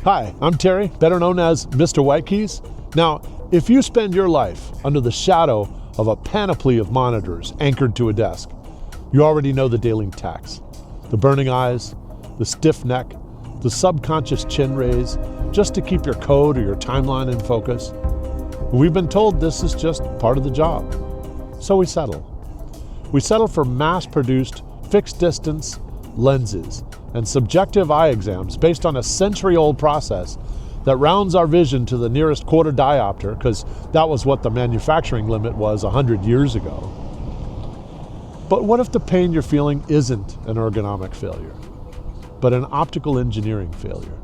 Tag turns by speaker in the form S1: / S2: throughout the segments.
S1: Hi, I'm Terry, better known as Mr. White Keys. Now, if you spend your life under the shadow of a panoply of monitors anchored to a desk, you already know the daily tax. The burning eyes, the stiff neck, the subconscious chin raise, just to keep your code or your timeline in focus. We've been told this is just part of the job, so we settle. We settle for mass-produced, fixed-distance lenses and subjective eye exams based on a century-old process that rounds our vision to the nearest quarter diopter, because that was what the manufacturing limit was 100 years ago. But what if the pain you're feeling isn't an ergonomic failure, but an optical engineering failure?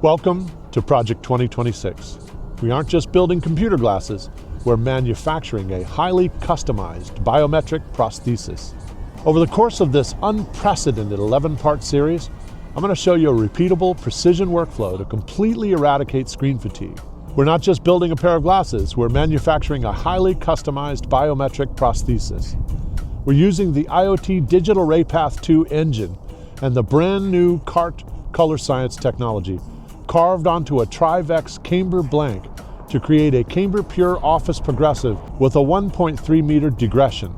S1: Welcome to Project 2026. We aren't just building computer glasses, we're manufacturing a highly customized biometric prosthesis. Over the course of this unprecedented 11-part series, I'm going to show you a repeatable, precision workflow to completely eradicate screen fatigue. We're not just building a pair of glasses, we're manufacturing a highly customized biometric prosthesis. We're using the IoT Digital RayPath 2 engine and the brand new CART color science technology carved onto a Trivex camber blank to create a camber pure office progressive with a 1.3 meter digression.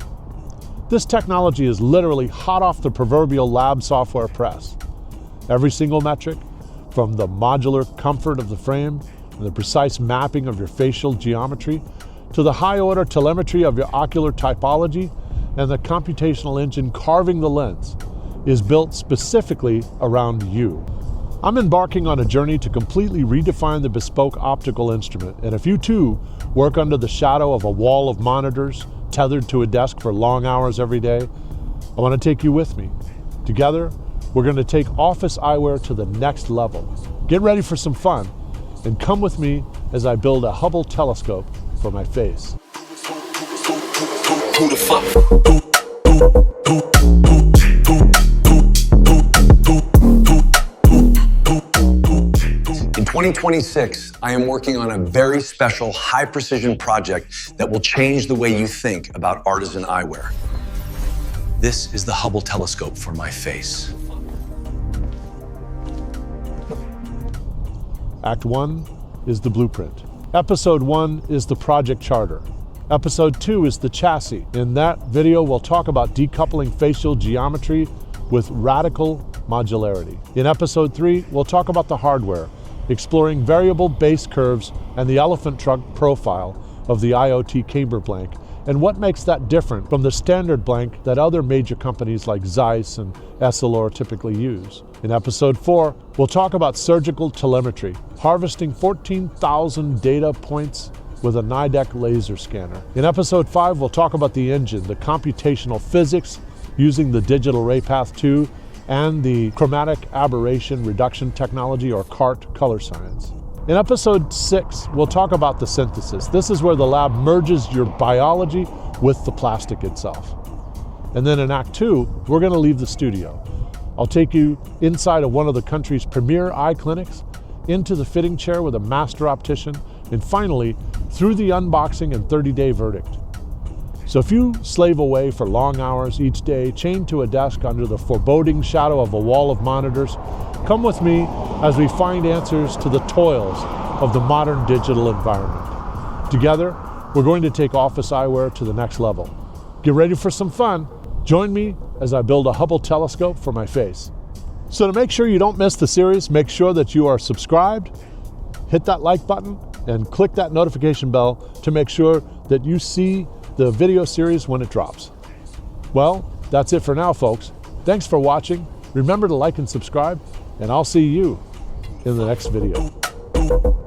S1: This technology is literally hot off the proverbial lab software press. Every single metric, from the modular comfort of the frame and the precise mapping of your facial geometry, to the high-order telemetry of your ocular typology and the computational engine carving the lens, is built specifically around you. I'm embarking on a journey to completely redefine the bespoke optical instrument, and if you too work under the shadow of a wall of monitors tethered to a desk for long hours every day, I want to take you with me. Together, we're going to take office eyewear to the next level. Get ready for some fun, and come with me as I build a Hubble telescope for my face.
S2: Who the fuck? In 2026, I am working on a very special high-precision project that will change the way you think about artisan eyewear. This is the Hubble telescope for my face.
S1: Act 1 is the blueprint. Episode 1 is the project charter. Episode 2 is the chassis. In that video, we'll talk about decoupling facial geometry with radical modularity. In Episode 3, we'll talk about the hardware, exploring variable base curves and the elephant trunk profile of the IoT camber blank, and what makes that different from the standard blank that other major companies like Zeiss and Essilor typically use. In Episode 4, we'll talk about surgical telemetry, harvesting 14,000 data points with a NIDEC laser scanner. In Episode 5, we'll talk about the engine, the computational physics using the Digital RayPath 2 and the chromatic aberration reduction technology, or CART color science. In Episode 6, we'll talk about the synthesis. This is where the lab merges your biology with the plastic itself. And then in Act 2, we're going to leave the studio. I'll take you inside of one of the country's premier eye clinics, into the fitting chair with a master optician, and finally, through the unboxing and 30-day verdict. So if you slave away for long hours each day, chained to a desk under the foreboding shadow of a wall of monitors, come with me as we find answers to the toils of the modern digital environment. Together, we're going to take office eyewear to the next level. Get ready for some fun. Join me as I build a Hubble telescope for my face. So to make sure you don't miss the series, make sure that you are subscribed, hit that like button, and click that notification bell to make sure that you see the video series when it drops. Well, that's it for now, folks. Thanks for watching. Remember to like and subscribe, and I'll see you in the next video.